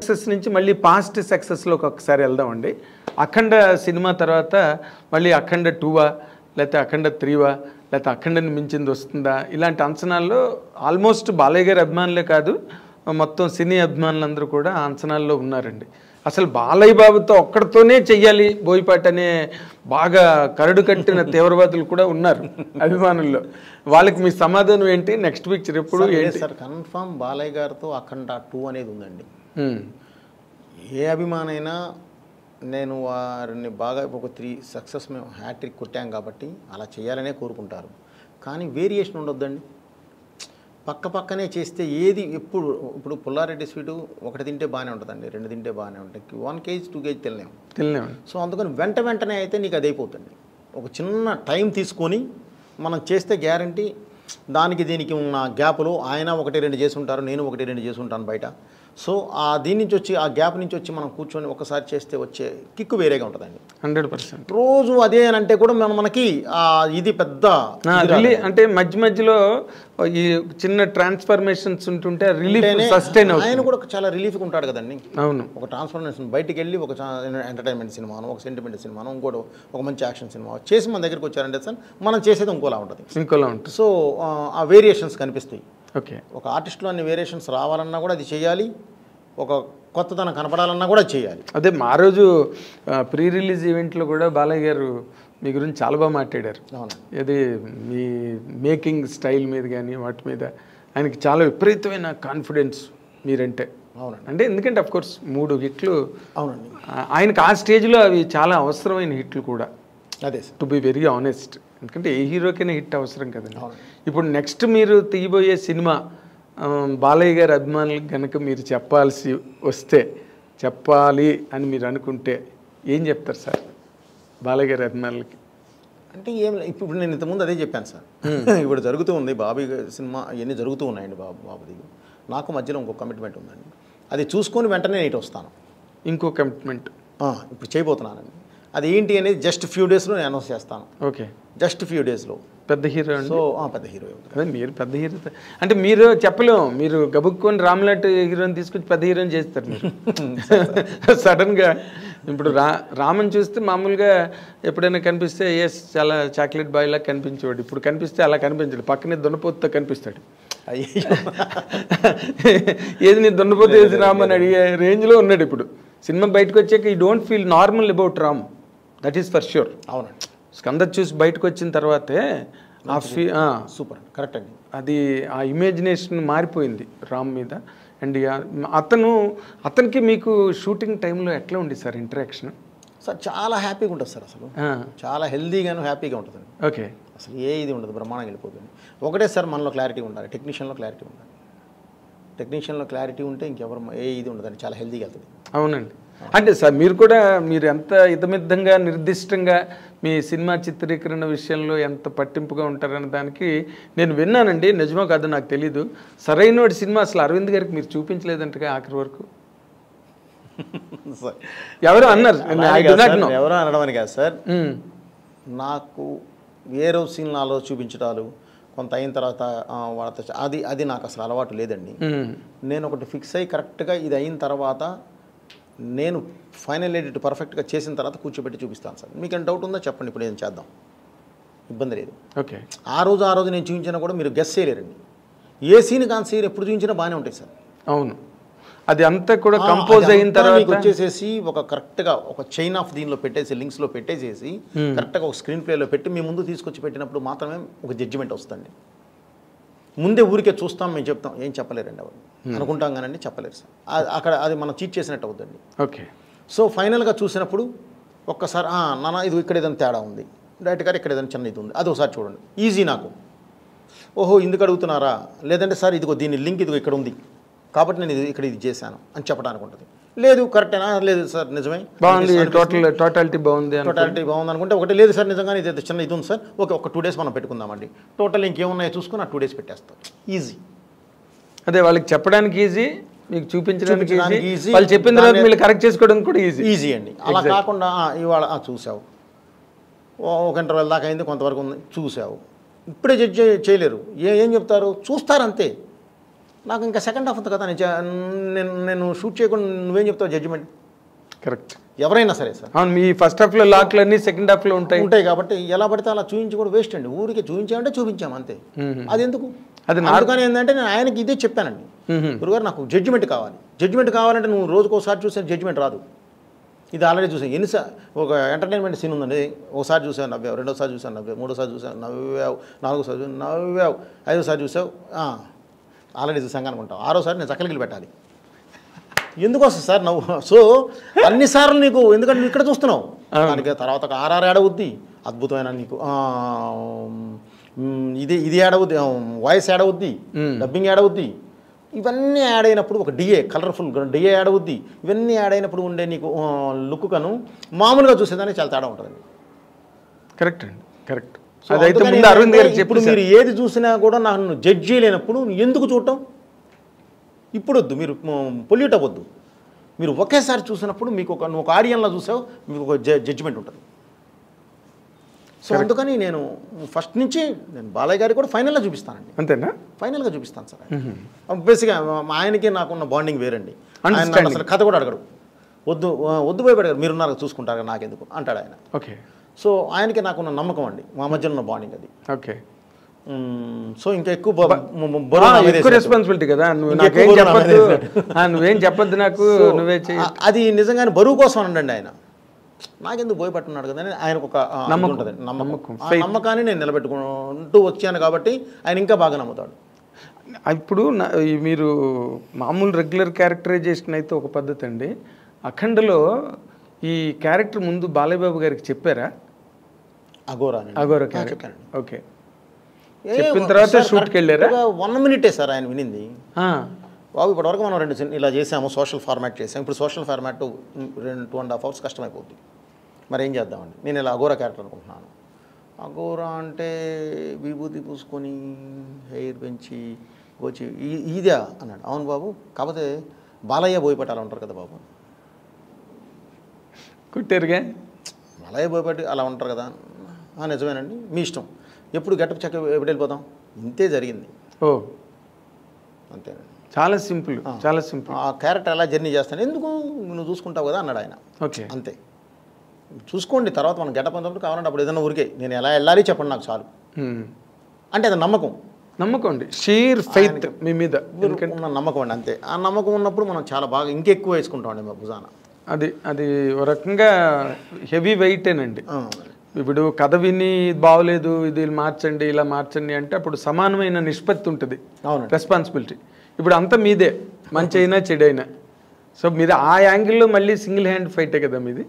Success నుంచి మళ్ళీ past సక్సెస్లోకి ఒకసారి వెళ్దామండి. అఖండ సినిమా తర్వాత మళ్ళీ అఖండ 2వా లేకపోతే అఖండ 3వా లేకపోతే అఖండని మించింది వస్తుందా, ఇలాంటి అంచనాల్లో ఆల్మోస్ట్ బాలయ్య గారి అభిమానులే కాదు మొత్తం సినీ అభిమానులందరూ కూడా ఆ అంచనాల్లో ఉన్నారండి. అసలు బాలయ్య బాబుతో ఒక్కడితోనే చెయ్యాలి బోయపాటి అనే బాగా కరడు కట్టిన తీవ్రవాదులు కూడా ఉన్నారు అభిమానుల్లో. వాళ్ళకి మీ సమాధానం ఏంటి? నెక్స్ట్ పిక్చర్ ఎప్పుడు ఏంటి సార్? కన్ఫర్మ్ బాలయ్య గారితో అఖండ 2 అనేది ఉందండి. ఏ అభిమానైనా నేను వారిని బాగా ఒక 3 సక్సెస్ మేము హ్యాట్రిక్ కొట్టాం కాబట్టి అలా చేయాలనే కోరుకుంటారు. కానీ వేరియేషన్ ఉండొద్దండి. పక్క పక్కనే చేస్తే ఏది ఇప్పుడు పుల్లారెడ్డి స్వీటు ఒకటి తింటే బాగానే ఉంటుందండి, 2 తింటే బాగానే ఉంటాయి, 1 కేజీ 2 కేజీ తినలేము. సో అందుకని వెంటనే అయితే నీకు అది అయిపోతుంది. ఒక చిన్న టైం తీసుకొని మనం చేస్తే గ్యారంటీ దానికి దీనికి ఉన్న గ్యాప్లో ఆయన 1-2 చేసి ఉంటారు, నేను 1-2 చేసి ఉంటాను బయట. సో దీని నుంచి వచ్చి ఆ గ్యాప్ నుంచి వచ్చి మనం కూర్చొని ఒకసారి చేస్తే వచ్చే కిక్కు వేరేగా ఉంటుందండి. 100%. రోజు అదే అని అంటే కూడా మనకి ఇది పెద్ద అంటే మధ్యలో ఈ చిన్న ట్రాన్స్ఫర్మేషన్స్ ఉంటుంటే రిలీఫ్ సస్టైన్ అవుతుంది. ఆయన కూడా చాలా రిలీఫ్గా ఉంటాడు కదండి. అవును, ఒక ట్రాన్స్ఫర్మేషన్ బయటికి వెళ్ళి ఒక ఎంటర్టైన్మెంట్ సినిమాను, ఒక సెంటిమెంట్ సినిమాను, ఇంకోటి ఒక మంచి యాక్షన్ సినిమా చేసి మన దగ్గరికి వచ్చారంటే సార్ మనం చేసేది ఇంకోలా ఉంటుంది. సో ఆ వేరియేషన్స్ కనిపిస్తాయి. ఓకే, ఒక ఆర్టిస్ట్లో అన్ని వేరియేషన్స్ రావాలన్నా కూడా అది చేయాలి, ఒక కొత్తదనం కనపడాలన్నా కూడా చేయాలి. అదే మా రోజు ప్రీ రిలీజ్ ఈవెంట్లో కూడా బాలయ్య గారు మీ గురించి చాలా బాగా మాట్లాడారు. ఇది మీ మేకింగ్ స్టైల్ మీద కానీ వాటి మీద ఆయనకి చాలా విపరీతమైన కాన్ఫిడెన్స్ మీరంటే. అవునండి. అంటే ఎందుకంటే అఫ్కోర్స్ 3 హిట్లు. అవునండి. ఆయనకు ఆ స్టేజ్లో అవి చాలా అవసరమైన హిట్లు కూడా. అదే టు బి వెరీ ఆనెస్ట్, ఎందుకంటే ఏ హీరోకైనా హిట్ అవసరం కదండి. ఇప్పుడు నెక్స్ట్ మీరు తీయబోయే సినిమా బాలయ్య గారి అభిమానులకు కనుక మీరు చెప్పాలి అని మీరు అనుకుంటే ఏం చెప్తారు సార్ బాలయ్య గారి అభిమానులకి? అంటే ఏం ఇప్పుడు నేను ఇంతకుముందు అదే చెప్పాను సార్. ఇప్పుడు జరుగుతూ ఉంది బాబీ సినిమా, ఇవన్నీ జరుగుతూ ఉన్నాయండి. బాబుది నాకు మధ్యలో ఇంకో కమిట్మెంట్ ఉందండి, అది చూసుకొని వెంటనే నేను వస్తాను. ఇంకో కమిట్మెంట్ ఇప్పుడు చేయబోతున్నానండి. అది ఏంటి అనేది జస్ట్ ఫ్యూ డేస్లో నేను అనౌన్స్ చేస్తాను. ఓకే, జస్ట్ ఫ్యూ డేస్లో. పెద్ద హీరో. సో పెద్ద హీరో. అదే మీరు పెద్ద హీరో అంటే మీరు చెప్పలేము, మీరు గబుక్కొని రామ్లాంటి హీరోని తీసుకొచ్చి పెద్ద హీరోని చేస్తారు మీరు సడన్గా. ఇప్పుడు రామన్ చూస్తే మామూలుగా ఎప్పుడైనా కనిపిస్తే చాలా చాక్లెట్ బాయ్ లాగా కనిపించేవాడు. ఇప్పుడు కనిపిస్తే అలా కనిపించాడు, పక్కనే దున్నపోతుతో కనిపిస్తాడు. ఏది నీ దున్నపోతు వేసి రామని అడిగే రేంజ్లో ఉన్నాడు ఇప్పుడు. సినిమా బయటకు వచ్చాక ఈ don't feel normal about Ram, that is for sure. అవునండి. స్కంద చూసి బయటకు వచ్చిన తర్వాతే సూపర్ కరెక్ట్ అండి. అది ఆ ఇమాజినేషన్ మారిపోయింది రామ్ మీద. అండ్ అతనికి మీకు షూటింగ్ టైంలో ఎట్లా ఉంది సార్ ఇంటరాక్షన్? సార్ చాలా హ్యాపీగా ఉంటుంది సార్, అసలు చాలా హెల్దీగాను హ్యాపీగా ఉంటుందండి. ఓకే, అసలు ఇది ఉండదు, బ్రహ్మాండంగా వెళ్ళిపోతుంది. ఒకటే సార్ మనలో క్లారిటీ ఉండాలి, టెక్నీషియన్లో క్లారిటీ ఉండాలి. టెక్నీషియన్లో క్లారిటీ ఉంటే ఇంకెవరు ఇది ఉండదండి, చాలా హెల్దీగా వెళ్తుంది. అవునండి. అంటే సార్ మీరు ఎంత ఇతమిద్దంగా నిర్దిష్టంగా మీ సినిమా చిత్రీకరణ విషయంలో ఎంత పట్టింపుగా ఉంటారన్న దానికి నేను విన్నానండి, నిజమో కాదో నాకు తెలీదు. సరైన సినిమా అసలు అరవింద్ గారికి మీరు చూపించలేదంటగా ఆఖరి వరకు ఎవరో అన్నారు. ఎవరో అనడం అని కాదు సార్, నాకు వేరే సినిమాలో చూపించడాలు కొంత అయిన తర్వాత వాళ్ళతో అది నాకు అసలు అలవాటు లేదండి. నేను ఒకటి ఫిక్స్ అయ్యి కరెక్ట్గా ఇది అయిన తర్వాత నేను ఫైనల్ ఎడిట్ పర్ఫెక్ట్గా చేసిన తర్వాత కూర్చోబెట్టి చూపిస్తాను సార్. మీకేం డౌట్ ఉందో చెప్పండి, ఇప్పుడు ఏం చేద్దాం, ఇబ్బంది లేదు. ఓకే, ఆ రోజు నేను చూపించినా కూడా మీరు గెస్ చేయలేరండి. ఏ సీన్ కాని సీన్ ఎప్పుడు చూపించినా బాగానే ఉంటాయి సార్. అవును, అది అంతా కూడా కంపోజ్ అయిన తర్వాత వచ్చేసేసి ఒక కరెక్ట్గా ఒక చైన్ ఆఫ్ దీనిలో పెట్టేసి లింక్స్లో పెట్టేసేసి కరెక్ట్గా ఒక స్క్రీన్ ప్లేలో పెట్టి మీ ముందు తీసుకొచ్చి పెట్టినప్పుడు మాత్రమే ఒక జడ్జిమెంట్ వస్తుంది. ముందే ఊరికే చూస్తాం, మేము చెప్తాం, ఏం చెప్పలేరండి ఎవరు అనుకుంటాం కానండి, చెప్పలేరు సార్. అక్కడ అది మనం చీట్ చేసినట్టు అవుతుంది. ఓకే, సో ఫైనల్గా చూసినప్పుడు ఒక్కసారి నాన్న ఇది ఇక్కడ ఏదైనా తేడా ఉంది, డైరెక్ట్ గారు ఇక్కడ ఏదైనా చిన్న ఇది ఉంది, అది ఒకసారి చూడండి, ఈజీ నాకు. ఓహో ఇందుకు అడుగుతున్నారా, లేదంటే సార్ ఇదిగో దీని లింక్ ఇదిగో ఇక్కడ ఉంది కాబట్టి నేను ఇది చేశాను అని చెప్పడానికి ఉంటుంది. లేదు కరెక్టేనా, లేదు సార్ నిజమే బాగుంది, టోటాలిటీ బాగుంది అనుకుంటే ఒకటి లేదు సార్ నిజంగానే ఇది చిన్న ఇది ఉంది సార్, ఓకే ఒక 2 days మనం పెట్టుకుందామండి, టోటల్ ఇంకేమున్నాయో చూసుకుని 2 days పెట్టేస్తాం, ఈజీ. అదే వాళ్ళకి చెప్పడానికి ఈజీ, మీకు చూపించడానికి ఈజీ, వాళ్ళు చెప్పిన తర్వాత మీరు కరెక్ట్ చేసుకోవడానికి కూడా ఈజీ అండి. అలా కాకుండా ఇవాళ చూసావు, ఒక ఇంటర్వెల్ దాకా అయింది, కొంతవరకు ఉంది చూసావు, ఇప్పుడే జడ్జ్ చేయలేరు. ఏం చెప్తారు, చూస్తారు అంతే. నాకు ఇంకా సెకండ్ హాఫ్ ఉంది కదా నేను షూట్ చేయకుండా నువ్వేం చెప్తావు జడ్జిమెంట్? కరెక్ట్. ఎవరైనా సరే సార్. అవును, మీ ఫస్ట్ హాఫ్లో లాక్లు అన్నీ సెకండ్ హాఫ్లో ఉంటాయి కాబట్టి ఎలా పడితే అలా చూపించి కూడా వేస్ట్ అండి. ఊరికి చూపించామంటే చూపించాము అంతే. అది ఎందుకు? అది అందుకని ఏంటంటే నేను ఆయనకి ఇదే చెప్పానండి, గురుగారు నాకు జడ్జిమెంట్ కావాలి. జడ్జిమెంట్ కావాలంటే నువ్వు రోజుకోసారి చూసే జడ్జిమెంట్ రాదు. ఇది ఆల్రెడీ చూసాను ఎన్నిసార్లు. ఒక ఎంటర్టైన్మెంట్ సీన్ ఉందండి, ఒకసారి చూసావు నవ్వావు, రెండోసారి చూసావు నవ్వావు, మూడోసారి చూసావు నవ్వావు, నాలుగోసారి చూసావు నవ్వావు, ఐదోసారి చూసావు ఆల్రెడీ చూసాం అనుకుంటావు, ఆరోసారి నేను చక్కలికి పెట్టాలి. ఎందుకు వస్తుంది సార్ నవ్వు? సో అన్నిసార్లు నీకు, ఎందుకంటే నువ్వు ఇక్కడ చూస్తున్నావు, దానికి తర్వాత ఒక ఆర్ఆర్ యాడ్ అవుద్ది, అద్భుతమైన నీకు ఇది యాడ్ అవుద్ది, వాయిస్ యాడ్ అవుద్ది, డబ్బింగ్ యాడ్ అవుద్ది. ఇవన్నీ యాడ్ అయినప్పుడు ఒక డిఏ, కలర్ఫుల్ డిఏ యాడ్ అవుద్ది. ఇవన్నీ యాడ్ అయినప్పుడు ఉండే నీకు లుక్ కను మామూలుగా చూసేదానికి చాలా తేడా ఉంటుందండి. కరెక్ట్ అండి, కరెక్ట్. అదైతే ముందు అరవింద్ గారు ఇప్పుడు మీరు ఏది చూసినా కూడా నన్ను జడ్జ్ చేయలేనప్పుడు ఎందుకు చూడటం? ఇప్పుడు వద్దు, మీరు పొల్యూట్ అవ్వద్దు. మీరు ఒకేసారి చూసినప్పుడు మీకు నువ్వు ఒక ఆడియన్లా చూసావు, మీకు ఒక జడ్జిమెంట్ ఉంటుంది. సో అందుకని నేను ఫస్ట్ నుంచి నేను బాలయ్య గారికి కూడా ఫైనల్గా చూపిస్తానండి. అంతేనా? ఫైనల్గా చూపిస్తాను సార్. బేసిక్గా ఆయనకి నాకున్న బాండింగ్ వేరండి. ఆయన అసలు కథ కూడా అడగడు, వద్దు పోయి పెడగారు, మీరున్నారు చూసుకుంటారు నాకెందుకు అంటాడు ఆయన. ఓకే. సో ఆయనకి నాకున్న నమ్మకం అండి, మా మధ్యలో ఉన్న బాండింగ్ అది. ఓకే. సో ఇంకా ఎక్కువ రెస్పాన్సిబిలిటీ కదా, నువ్వేం చెప్పొద్దు నాకు, నువ్వే చెయ్యి. అది నిజంగానే బరువు కోసం అనండి ఆయన. నాకెందుకు భయపడుతున్నాడు కదా అని ఆయనకు ఒక నమ్మకం ఉంటుంది. నమ్మకాన్ని నేను నిలబెట్టుకుంటూ వచ్చాను కాబట్టి ఆయన ఇంకా బాగా నమ్ముతాడు. ఇప్పుడు మీరు మామూలు రెగ్యులర్ క్యారెక్టరైజేషన్ అయితే ఒక పద్ధతి అండి, అఖండలో ఈ క్యారెక్టర్ ముందు బాలయ్య బాబు గారికి చెప్పారా? అఘోరా క్యారెక్టర్. ఓకే. చెప్పిన తర్వాత షూట్కి వెళ్ళారా? 1 minute సార్ ఆయన వినింది. బాబు ఇప్పటివరకు మనం 2 ఇలా చేసాము, సోషల్ ఫార్మాట్ చేసాము, ఇప్పుడు సోషల్ ఫార్మాట్ 2.5 hours కష్టమైపోతుంది, మరి ఏం చేద్దామండి. నేను ఇలా అఘోరా క్యారెక్టర్ అనుకుంటున్నాను. అఘోరా అంటే విభూతి పూసుకొని హెయిర్ పెంచి వచ్చి ఇదే అన్నాడు. అవును బాబు, కాకపోతే బాలయ్య బోయపాటి ఉంటారు కదా బాబు. కుట్టారుగా, బాలయ్య బోయపాటి అలా ఉంటారు కదా. నిజమేనండి, మీ ఇష్టం, ఎప్పుడు గెటప్ చెక్క ఎప్పుడు వెళ్ళిపోతాం, ఇంతే జరిగింది. అంతేనండి, చాలా సింపుల్, చాలా సింపుల్. ఆ క్యారెక్టర్ ఎలా జర్నీ చేస్తాను, ఎందుకు నువ్వు చూసుకుంటావు కదా అన్నాడు ఆయన. ఓకే, అంతే, చూసుకోండి, తర్వాత మనం గెటప్ అంతప్పుడు కావాలంటే అప్పుడు ఏదైనా ఊరికే నేను ఎలా వెళ్ళాలి చెప్పండి నాకు చాలు అంటే అది నమ్మకం అండి, షీర్ ఫెయిత్ మీ మీద ఉన్న నమ్మకం అండి. అంతే, ఆ నమ్మకం ఉన్నప్పుడు మనం చాలా బాగా ఇంకెక్కువ వేసుకుంటామండి మా భుజాన. అది ఒక రకంగా హెవీ వెయిటేనండి. ఇప్పుడు కథ విని బాగోలేదు, ఇది మార్చండి, ఇలా మార్చండి అంటే అప్పుడు సమానమైన నిష్పత్తి ఉంటుంది రెస్పాన్సిబిలిటీ. ఇప్పుడు అంతా మీదే, మంచి అయినా చెడైనా. సో మీరు ఆ యాంగిల్లో మళ్ళీ సింగిల్ హ్యాండ్ ఫైటే కదా మీది.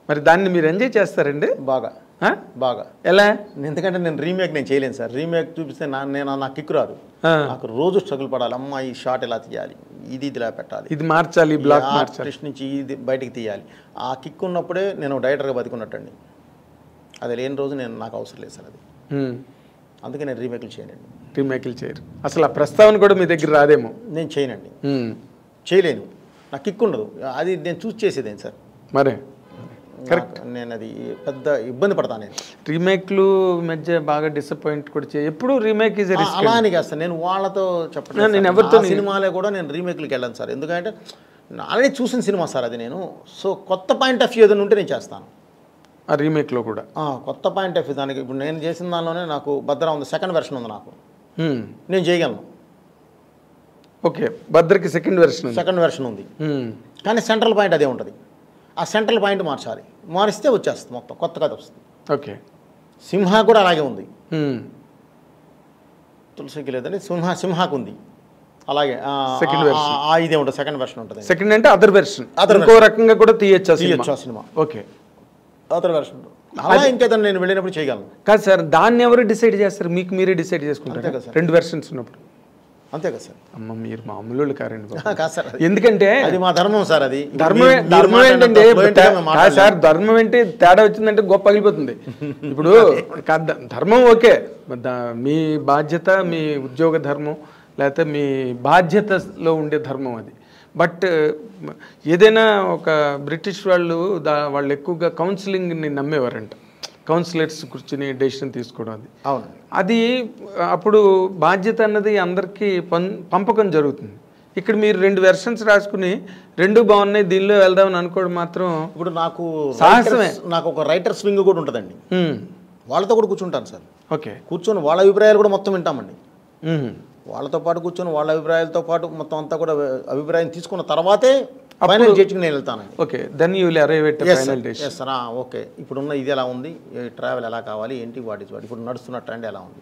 మరి దాన్ని మీరు ఎంజాయ్ చేస్తారండి బాగా బాగా. ఎలా? ఎందుకంటే నేను రీమేక్ నేను చేయలేను సార్. రీమేక్ చూపిస్తే నా కిక్ రాదు. నాకు రోజు స్ట్రగుల్ పడాలి. అమ్మ ఈ షాట్ ఎలా తీయాలి, ఇది ఇలా పెట్టాలి, ఇది మార్చాలి, బ్లాక్ మార్చాలి, నుంచి ఇది బయటికి తీయాలి. ఆ కిక్ ఉన్నప్పుడే నేను డైరెక్టర్గా బతికున్నట్టండి. అది లేని రోజు నాకు అవసరం లేదు సార్. అది అందుకే నేను రీమేక్లు చేయనండి. రీమేక్లు చేయరు అసలు. ఆ ప్రస్తావన కూడా మీ దగ్గర రాదేమో. నేను చేయనండి, చేయలేను. నాకు కిక్ ఉండదు. అది నేను చూస్ చేసేదేం సార్. మరే కరెక్ట్. నేను అది పెద్ద ఇబ్బంది పడతాను. నేను రీమేక్లు మధ్య బాగా డిసప్పాయింట్ కూడా ఎప్పుడు రీమేక్ అలా అని కాదు సార్. నేను వాళ్ళతో చెప్పండి, నేను ఎవరితో సినిమాలే కూడా నేను రీమేక్లకి వెళ్ళాను సార్. ఎందుకంటే ఆల్రెడీ చూసిన సినిమా సార్ అది. నేను సో కొత్త పాయింట్ ఆఫ్ వ్యూ ఏదైనా ఉంటే నేను చేస్తాను ఆ రీమేక్లో కూడా. కొత్త పాయింట్ ఆఫ్ వ్యూ దానికి ఇప్పుడు నేను చేసిన దానిలోనే నాకు భద్ర ఉంది, సెకండ్ వెర్షన్ ఉంది. నాకు నేను చేయగలను. ఓకే, భద్రకి సెకండ్ వెర్షన్ ఉంది, కానీ సెంట్రల్ పాయింట్ అదే ఉంటుంది. ఆ సెంట్రల్ పాయింట్ మార్చాలి, మారిస్తే వచ్చేస్తుంది మొత్తం కొత్త కథ వస్తుంది. ఓకే, సింహ కూడా అలాగే ఉంది. తులసికి లేదని సింహాకు ఉంది అలాగే. ఇదే ఉంటుంది, సెకండ్ వెర్షన్ ఉంటుంది. సెకండ్ అంటే అదర్ వెర్షన్, ఇంకో రకంగా కూడా తీయచ్చు ఆ సినిమా. ఓకే, అదర్ వెర్షన్ అలా ఇంకేదన్నా నేను వెళ్ళినప్పుడు చేయగలను. కాదు సార్, దాన్ని ఎవరు డిసైడ్ చేస్తారు? మీకు మీరే డిసైడ్ చేసుకుంటారు కదా సార్, 2 వెర్షన్స్ ఉన్నప్పుడు. అంతే కదా సార్. అమ్మ మీరు మామూలు కారండి కాదు సార్. ఎందుకంటే అది మా ధర్మం సార్. అది ధర్మం ఏంటంటే సార్, ధర్మం ఏంటి తేడా వచ్చిందంటే గొప్ప పగిలిపోతుంది. ఇప్పుడు ధర్మం ఓకే, మీ బాధ్యత, మీ ఉద్యోగ ధర్మం, లేకపోతే మీ బాధ్యతలో ఉండే ధర్మం అది. బట్ ఏదైనా ఒక బ్రిటిష్ వాళ్ళు ఎక్కువగా కౌన్సిలింగ్ని నమ్మేవారంట. కౌన్సిలర్స్ కూర్చుని డెసిషన్ తీసుకోవడం అవునండి. అది అప్పుడు బాధ్యత అన్నది అందరికీ పంపకం జరుగుతుంది. ఇక్కడ మీరు 2 వెర్షన్స్ రాసుకుని 2 బాగున్నాయి దీనిలో వెళ్దామని అనుకోవడం మాత్రం ఇప్పుడు నాకు సాహసమే. నాకు ఒక రైటర్ స్వింగ్ కూడా ఉంటుందండి. వాళ్ళతో కూడా కూర్చుంటాను సార్. ఓకే. కూర్చొని వాళ్ళ అభిప్రాయాలు కూడా మొత్తం వింటామండి. వాళ్ళతో పాటు కూర్చొని వాళ్ళ అభిప్రాయాలతో పాటు మొత్తం అంతా కూడా అభిప్రాయం తీసుకున్న తర్వాతే ఫైనల్ జడ్జికి నేను వెళ్తానండి. Okay, then you will arrive at final decision. Sir okay ఇప్పుడున్న ఇది ఎలా ఉంది, ట్రావెల్ ఎలా కావాలి, ఏంటి వాట్ ఇస్ వాట్, ఇప్పుడు నడుస్తున్న ట్రెండ్ ఎలా ఉంది.